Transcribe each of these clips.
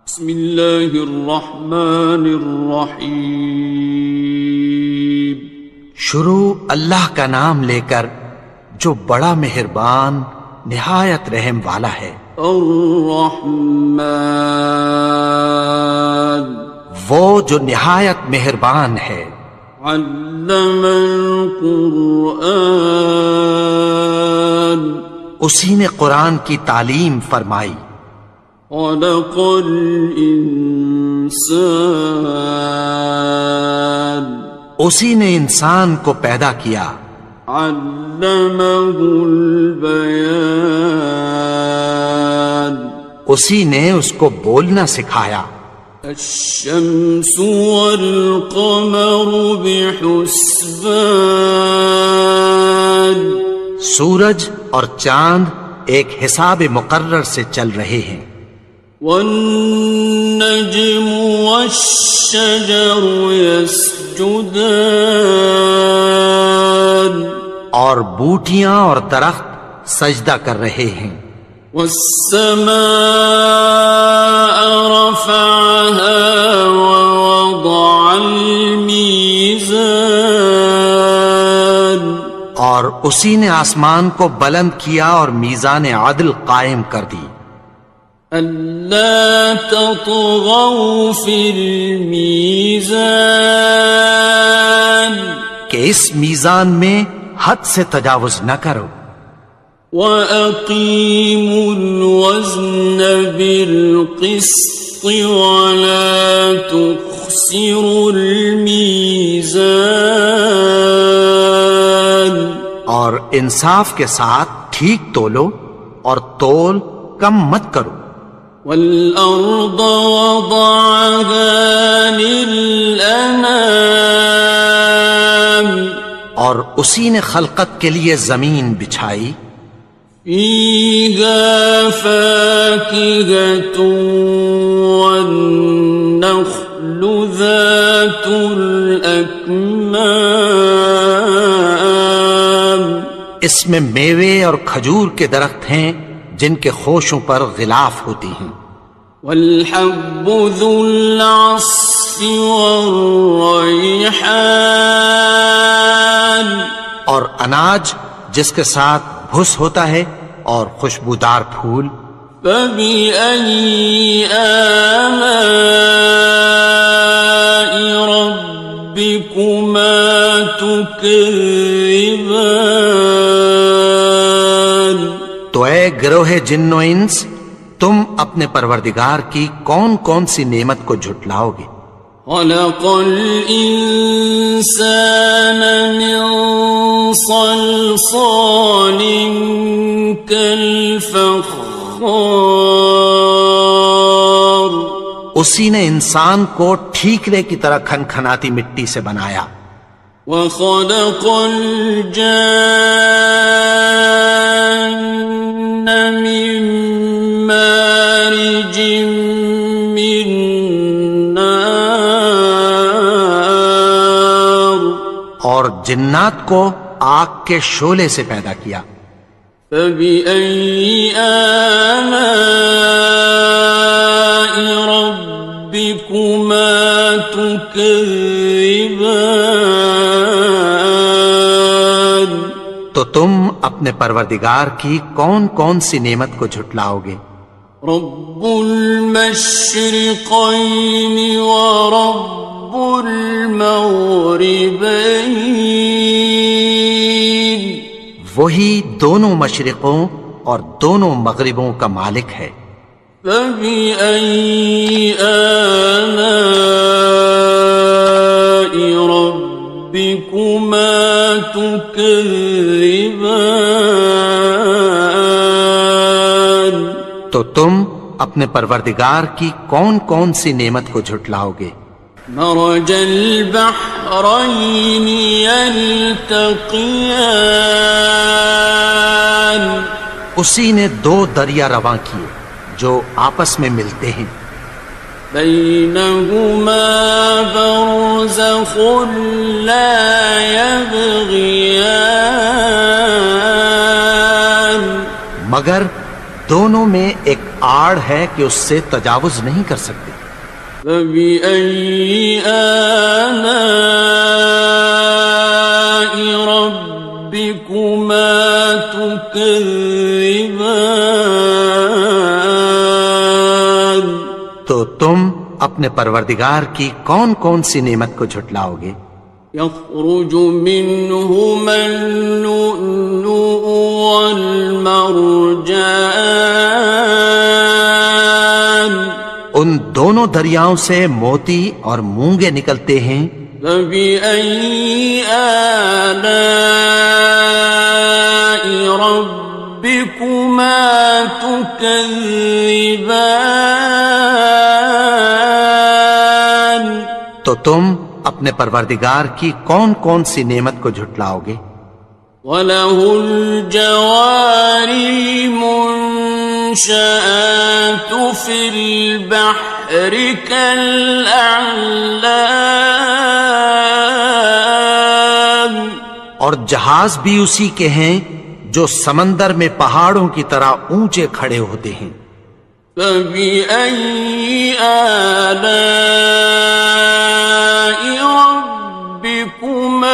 بسم اللہ الرحمن الرحیم. شروع اللہ کا نام لے کر جو بڑا مہربان نہایت رحم والا ہے. الرحمن وہ جو نہایت مہربان ہے. علم القرآن اسی نے قرآن کی تعلیم فرمائی. خلق الانسان اسی نے انسان کو پیدا کیا. علمہ البیان اسی نے اس کو بولنا سکھایا. الشمس والقمر بحسبان سورج اور چاند ایک حساب مقرر سے چل رہے ہیں. والنجم والشجر يسجدان اور بوٹیاں اور درخت سجدہ کر رہے ہیں. والسماء رفعها ووضع الميزان اور اسی نے آسمان کو بلند کیا اور میزان عدل قائم کر دی. ألا تطغوا في الميزان کہ اس میزان میں حد سے تجاوز نہ کرو. وَأَقِيمُوا الْوَزْنَ بِالْقِسْطِ وَلَا تُخْسِرُوا الْمِيزَانَ اور انصاف کے ساتھ ٹھیک تولو اور تول کم مت کرو. وَالْأَرْضَ وَضَعَهَا لِلْأَنَامِ اور اسی نے خلقت کے لیے زمین بچھائی. فِيهَا فَاكِهَةٌ وَالنَّخْلُ ذَاتُ الْأَكْمَامِ اس میں میوے اور کھجور کے درخت ہیں جن کے خوشوں پر غلاف ہوتی ہیں. وَالْحَبُّ ذُو الْعَصْفِ وَالرَّيْحَانِ اور اناج جس کے ساتھ بھس ہوتا ہے اور خوشبودار پھول. فَبِأَيِّ آلَاءِ رَبِّكُمَا تُكَذِّبَانِ تو اے گروہ جن و انس تم اپنے پروردگار کی کون کون سی نعمت کو جھٹلاؤ گے. خَلَقَ الْإِنسَانَ مِنْ صَلْصَالٍ كَالْفَخَّارِ اسی نے انسان کو ٹھیکرے کی طرح کھنکھناتی مٹی سے بنایا. وَخَلَقَ الْجَانَّ مِن مَّارِجٍ مِّن نَّارٍ اور جنات کو آگ کے شعلے سے پیدا کیا. فَبِأَيِّ آلَاءِ رَبِّكُمَا تُكَذِّبَانِ تو تم اپنے پروردگار کی کون کون سی نعمت کو جھٹلاؤ گے. رب المشرقین ورب المغربین وہی دونوں مشرقوں اور دونوں مغربوں کا مالک ہے. فَبِأَيِّ آلَاءِ رَبِّكُمَا تُكَذِّبَانِ تو تم اپنے پروردگار کی کون کون سی نعمت کو جھٹلاؤ گے. مرج البحرین یلتقیان اسی نے دو دریا رواں کیے جو آپس میں ملتے ہیں. بینہما برزخ لا یبغیان مگر دونوں میں ایک آڑ ہے کہ اس سے تجاوز نہیں کر سکتے. فبأي آلاء ربكما تكذبان. تو تم اپنے پروردگار کی کون کون سی نعمت کو جھٹلاؤ گے؟ يخرج منهما اللؤلؤ والمرجان. ان دونوں دریاؤں سے موتی اور مونگے نکلتے ہیں. فبأي آلاء ربكما تكذبان. تو تم اپنے پروردگار کی کون کون سی نعمت کو جھٹلاؤ گے؟ وَلَهُ الْجَوَارِ الْمُنشَآتُ فِي الْبَحْرِ كَالْأَعْلَامِ. اور جہاز بھی اسی کے ہیں جو سمندر میں پہاڑوں کی طرح اونچے کھڑے ہوتے ہیں. فَبِأَيِّ آلَاءِ رَبِّكُمَا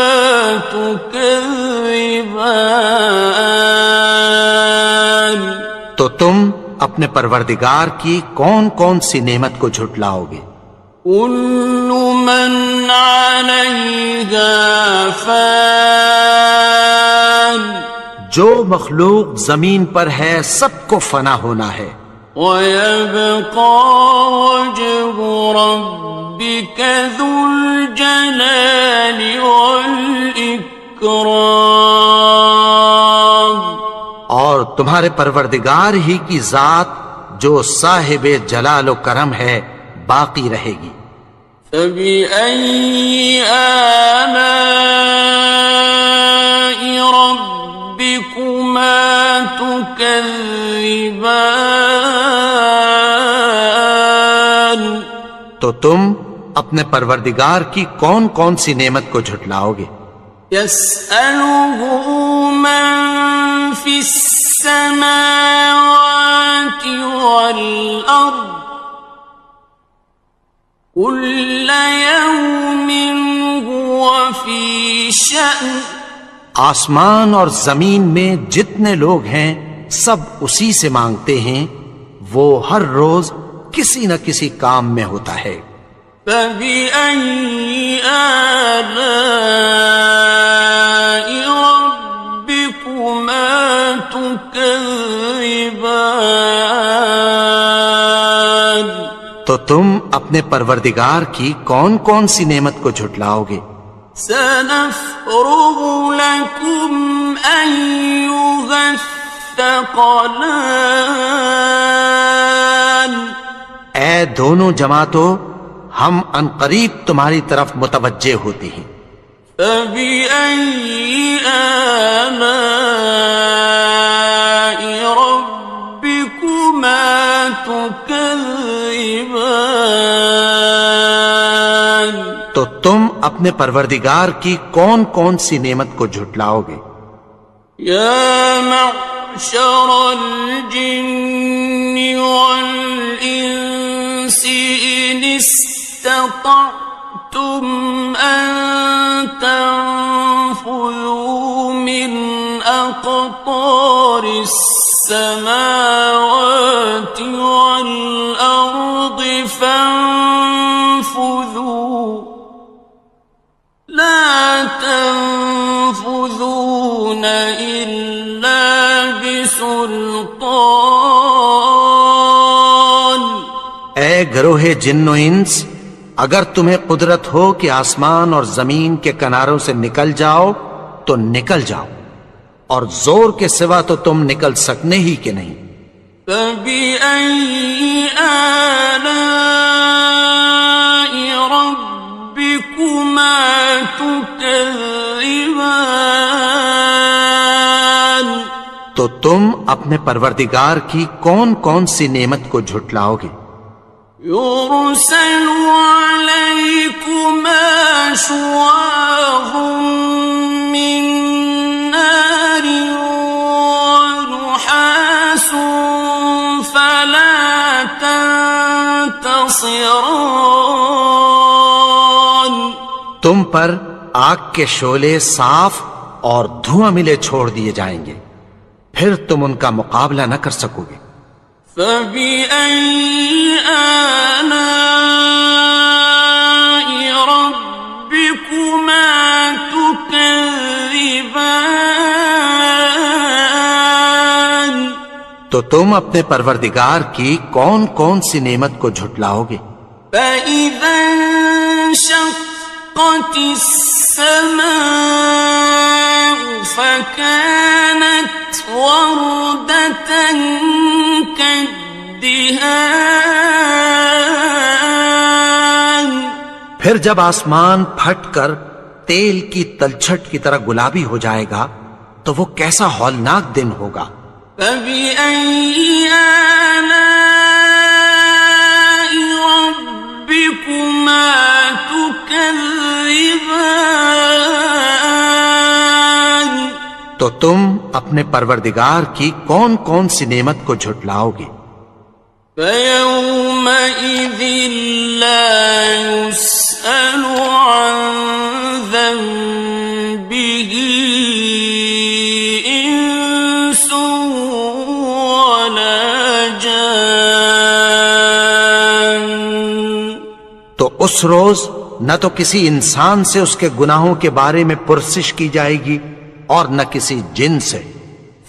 تُكَذِّبَانِ. تو تم اپنے پروردگار کی کون کون سی نعمت کو جھٹلاؤ گے؟ كُلُّ مَنْ عَلَيْهَا فَانٍ. جو مخلوق زمین پر ہے سب کو فنا ہونا ہے. وَيَبْقَى وَجْهُ رَبِّكَ ذُو الْجَلَالِ وَالْإِكْرَامِ. اور تمہارے پروردگار ہی کی ذات جو صاحب جلال و کرم ہے باقی رہے گی. فَبِأَيِّ آلَاءِ رَبِّكُمَا تُكَذِّبَانِ. تو تم اپنے پروردگار کی کون کون سی نعمت کو جھٹلاؤ گے؟ يَسْأَلُهُ مَن فِي السَّمَاوَاتِ وَالْأَرْضِ كُلَّ يَوْمٍ هُوَ فِي شَأْنٍ. آسمان اور زمین میں جتنے لوگ ہیں سب اسی سے مانگتے ہیں، وہ ہر روز کسی نہ کسی کام میں ہوتا ہے. فَبِأَيِّ آلَاءِ رَبِّكُمَا تُكَذِّبَانِ. تو تم اپنے پروردگار کی کون کون سی نعمت کو جھٹلاؤ گے؟ سَنَفْرُغُ لَكُمْ أَيُّهَ الثَّقَلَانِ. اے دونوں جماعتوں، ہم عنقریب تمہاری طرف متوجہ ہوتے ہیں. فَبِأَيِّ آلَاءِ رَبِّكُمَا تُكَذِّبَانِ. تو تم اپنے پروردگار کی کون کون سی نعمت کو جھٹلاؤ گے؟ يَا مَعْشَرَ الْجِنِّ وَالْإِنسِ إِنِ اسْتَطَعْتُمْ أَن تَنفُذُوا مِنْ أَقْطَارِ السَّمَاوَاتِ وَالْأَرْضِ فَانفُذُوا لَا تَنفُذُونَ إِلَّا بِسُلْطَانٍ. اے گروہ جن و انس، اگر تمہیں قدرت ہو کہ آسمان اور زمین کے کناروں سے نکل جاؤ تو نکل جاؤ، اور زور کے سوا تو تم نکل سکنے ہی کہ نہیں. فَبِأَيِّ آلَاءِ رَبِّكُمَا تُكَذِّبَانِ. تو تم اپنے پروردگار کی کون کون سی نعمت کو جھٹلاؤ گے؟ يُرْسَلُ عَلَيْكُمَا شُوَاظٌ مِّن نَّارٍ وَنُحَاسٌ خاسران. تم پر آگ کے شعلے صاف اور دھواں ملے چھوڑ دیے جائیں گے، پھر تم ان کا مقابلہ نہ کر سکو گے۔ فَبِأَيِّ آلَاءِ رَبِّكُمَا تُكَذِّبَانِ. تو تم اپنے پروردگار کی کون کون سی نعمت کو جھٹلاؤ گے؟ فَإِذَا انشَقَّتِ السَّمَاءُ فَكَانَتْ وَرْدَةً كَالدِّهَانِ. پھر جب آسمان پھٹ کر تیل کی تلچھٹ کی طرح گلابی ہو جائے گا تو وہ کیسا ہولناک دن ہوگا۔ فَبِأَيِّ آلَاءِ رَبِّكُمَا تُكَذِّبَانِ. تو تم اپنے پروردگار کی کون کون سی نعمت کو جھٹلاؤ گے؟ فَيَوْمَئِذٍ لَا يُسْأَلُ عَنْ ذَنبِهِ إِنسٌ وَلَا جَانٌ. تو اس روز نہ تو کسی انسان سے اس کے گناہوں کے بارے میں پرسش کی جائے گی اور نہ کسی جن سے۔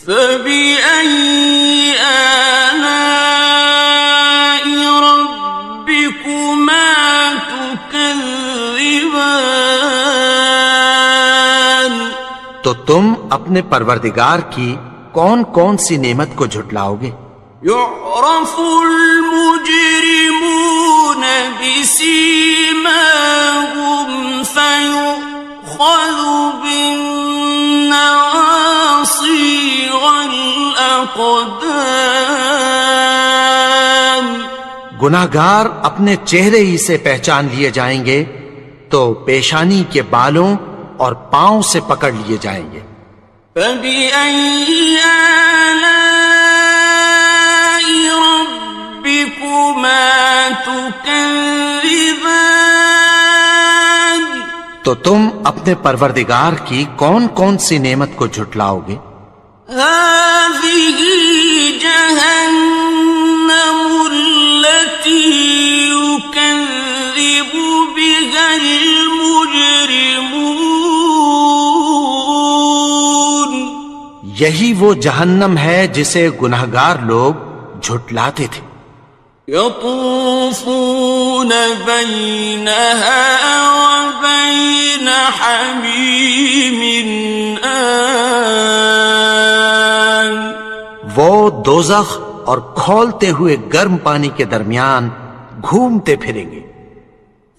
فَبِأَيِّ آلَاءِ رَبِّكُمَا تُكَذِّبَانِ. تو تم اپنے پروردگار کی کون کون سی نعمت کو جھٹلاؤ گے؟ يُعْرَفُ الْمُجْرِمُونَ بِسِيمَاهُمْ فَيُؤْخَذُ بِالنَّوَاصِي وَالْأَقْدَامِ. گناہگار اپنے چہرے ہی سے پہچان لیے جائیں گے تو پیشانی کے بالوں اور پاؤں سے پکڑ لیے جائیں گے۔ فَبِأَيِّ آلَاءِ رَبِّكُمَا تُكَذِّبَانِ. تو تم اپنے پروردگار کی کون کون سی نعمت کو جھٹلاؤ گے؟ هَٰذِهِ جَهَنَّمُ الَّتِي يُكَذِّبُ بِهَا الْمُجْرِمُونَ. یہی وہ جہنم ہے جسے گناہگار لوگ جھٹلاتے تھے۔ يَطُوفُونَ بَيْنَهَا وَبَيْنَ حَمِيمٍ آنٍ. وہ دوزخ اور کھولتے ہوئے گرم پانی کے درمیان گھومتے پھریں گے۔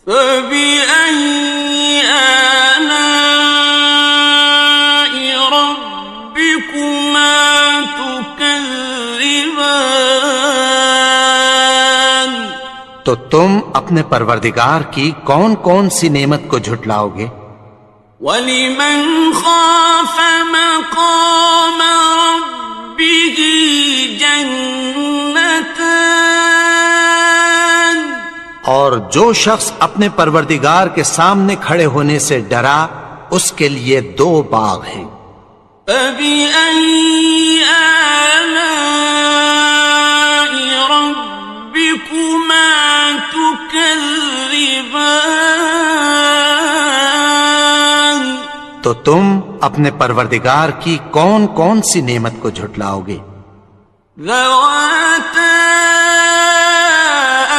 فَبِأَيِّ آلَاءِ رَبِّكُمَا تُكَذِّبَانِ. تو تم اپنے پروردگار کی کون کون سی نعمت کو جھٹلاؤ گے؟ وَلِمَنْ خَافَ مَقَامَ رَبِّهِ جَنَّتَانِ. اور جو شخص اپنے پروردگار کے سامنے کھڑے ہونے سے ڈرا اس کے لیے 2 باغ ہیں۔ فَبِأَيِّ آلَاءِ رَبِّكُمَا تُكَذِّبَانِ. تو تم اپنے پروردگار کی کون کون سی نعمت کو جھٹلاؤ گے؟ ذَوَاتَا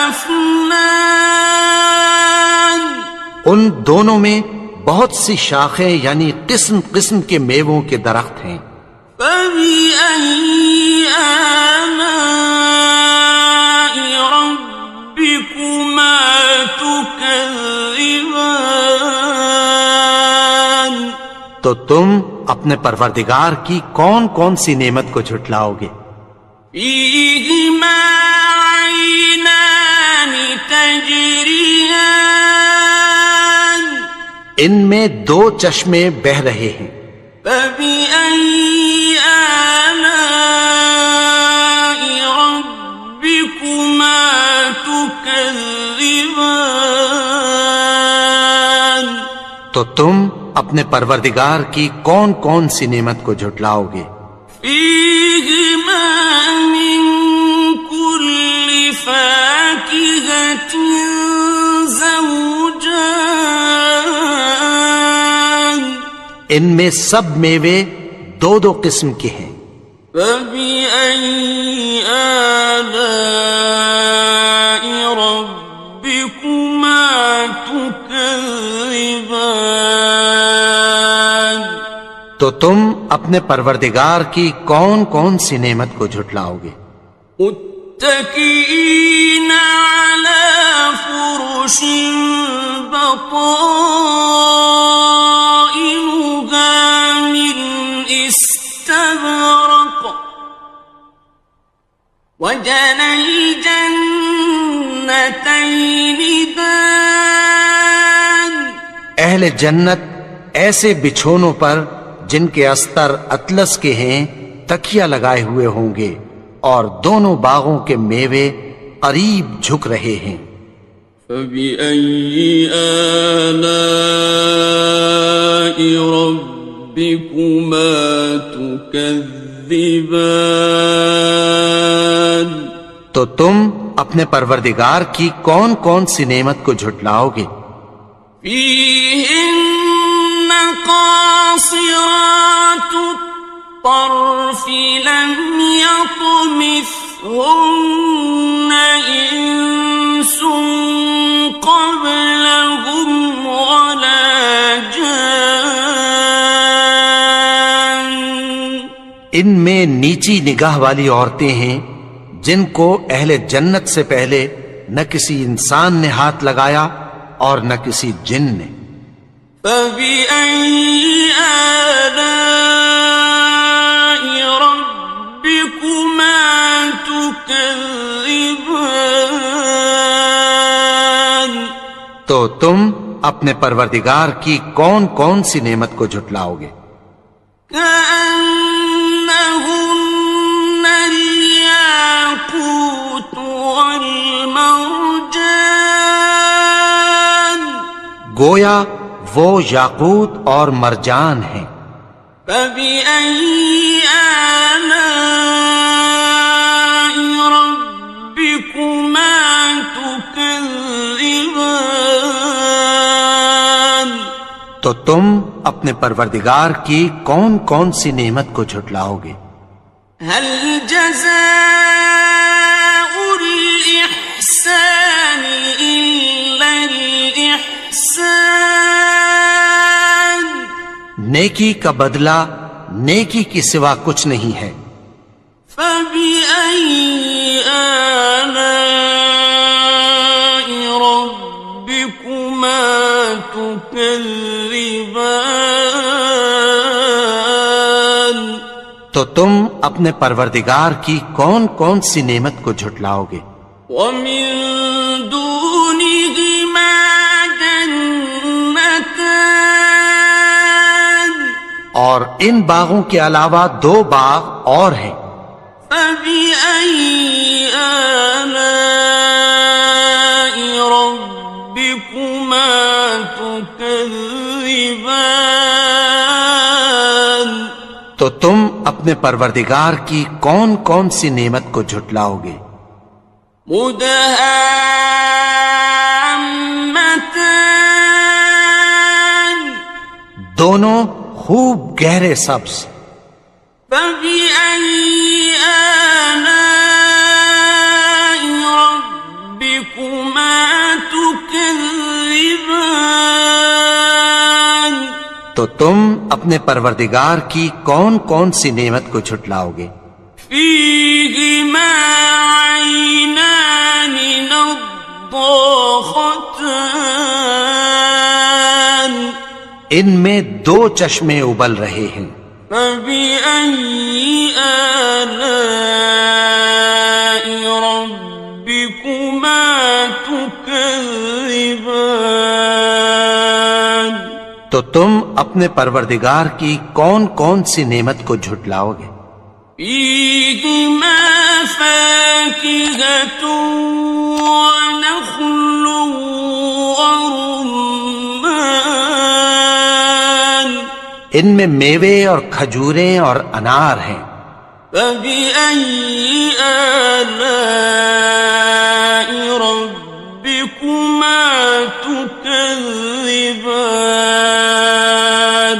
أَفْنَانٍ. ان دونوں میں بہت سی شاخیں یعنی قسم قسم کے میووں کے درخت ہیں۔ فَبِأَيِّ آلَاءِ رَبِّكُمَا تُكَذِّبَانِ. تو تم اپنے پروردگار کی کون کون سی نعمت کو جھٹلاؤ گے؟ فِيهِمَا عَيْنَانِ تَجْرِيَانِ. ان میں 2 چشمے بہہ رہے ہیں۔ فَبِأَيِّ آلَاءِ رَبِّكُمَا تكذبان تو تم اپنے پروردگار کی کون کون سی نعمت کو جھٹلاؤ گے؟ فيهما من كل فاكهة زوجان ان میں سب میوے دو دو قسم کے ہیں۔ فبأي آلاء ربكما تكذبان تو تم اپنے پروردگار کی کون کون سی نعمت کو جھٹلاؤ گے؟ متكئين على فرش بطائنها من استبرق وجنى الجنتين دان اہل جنت ایسے بچھونوں پر جن کے استر اطلس کے ہیں تکیہ لگائے ہوئے ہوں گے، اور دونوں باغوں کے میوے قریب جھک رہے ہیں۔ فبأي آلاء ربكما تكذبان تو تم اپنے پروردگار کی کون کون سی نعمت کو جھٹلاؤ گے؟ فيهن قاصرات الطرف لم يطمثهن إنس قبلهم ولا جان ان میں نیچی نگاہ والی عورتیں ہیں جن کو اہل جنت سے پہلے نہ کسی انسان نے ہاتھ لگایا اور نہ کسی جن نے۔ فبأي آلاء ربكما تكذبان تو تم اپنے پروردگار کی کون کون سی نعمت کو جھٹلاؤ گے؟ كأنهن الياقوت والمرجان گویا وہ یاقوت اور مرجان ہیں۔ فبأي آلاء ربكما تكذبان تو تم اپنے پروردگار کی کون کون سی نعمت کو جھٹلاؤ گے؟ هل جزاء الإحسان إلا الإحسان نیکی کا بدلہ نیکی کی سوا کچھ نہیں ہے۔ فبأي آلاء ربكما تكذبان تو تم اپنے پروردگار کی کون کون سی نعمت کو جھٹلاؤ گے؟ ومن دونهما جنتان اور ان باغوں کے علاوہ دو باغ اور ہیں۔ فبأي آلاء ربكما تكذبان تو تم اپنے پروردگار کی کون کون سی نعمت کو جھٹلاؤ گے؟ مدهامتان دونوں خوب گہرے سبز۔ فبأي آلاء ربكما تكذبان تو تم اپنے پروردگار کی کون کون سی نعمت کو جھٹلاؤ گے؟ فيهما عينان نضاختان ان میں دو چشمے ابل رہے ہیں۔ فبأي آلاء ربكما تكذبان تو تم اپنے پروردگار کی کون کون سی نعمت کو جھٹلاؤ گے؟ فيهما فاكهة ونخل ورمان ان میں میوے اور کھجوریں اور انار ہیں. فبأي آلاء ربكما تكذبان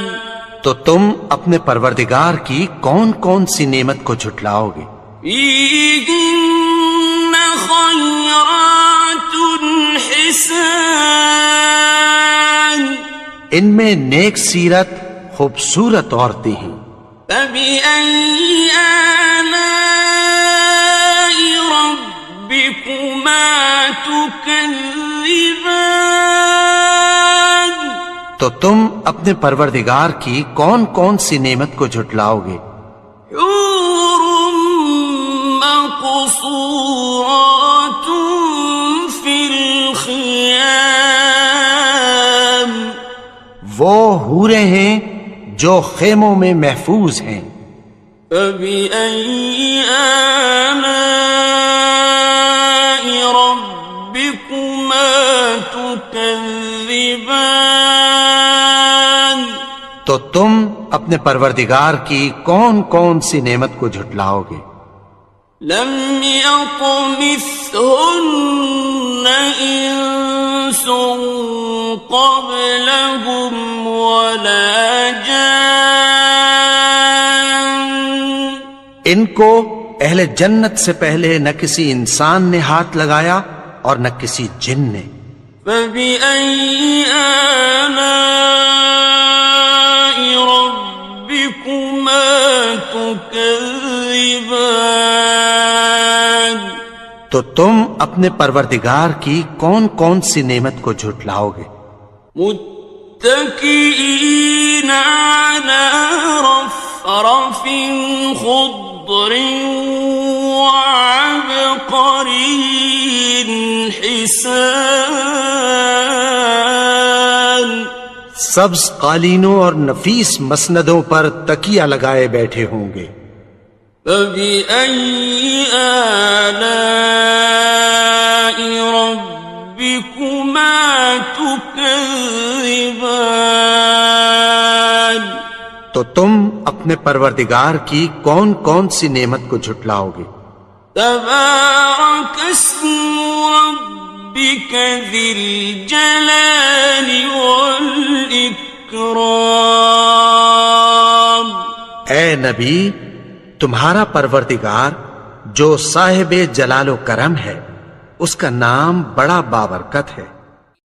تو تم اپنے پروردگار کی کون کون سی نعمت کو جھٹلاؤ گے؟ فيهن خيرات حسان ان میں نیک سیرت خوبصورت عورتیں ہیں. فبأي آلاء ربكما تكذبان تو تم اپنے پروردگار کی کون کون سی نعمت کو جھٹلاؤ گے؟ حور مقصورات في الخيام وہ حوریں ہیں جو خیموں میں محفوظ ہیں. فبأي آلاء ربكما تكذبان تو تم اپنے پروردگار کی کون کون سی نعمت کو جھٹلاؤ گے؟ لم يطمثهن إنس قبلهم ولا جان ان کو اہل جنت سے پہلے نہ کسی انسان نے ہاتھ لگایا اور نہ کسی جن نے. فبأي آلاء ربكما تكذبان تو تم اپنے پروردگار کی کون کون سی نعمت کو جھٹلاؤ گے؟ متكئين على رفرف خضر وعبقري حسان سبز قالینوں اور نفیس مسندوں پر تکیہ لگائے بیٹھے ہوں گے. فبأي آلاء ربكما تكذبان تو تم اپنے پروردگار کی کون کون سی نعمت کو جھٹلاؤ گے؟ تبارك اسم ربك ذي الجلال والإكرام اے نبی، تمہارا پروردگار جو صاحب جلال و کرم ہے، اس کا نام بڑا بابرکت ہے.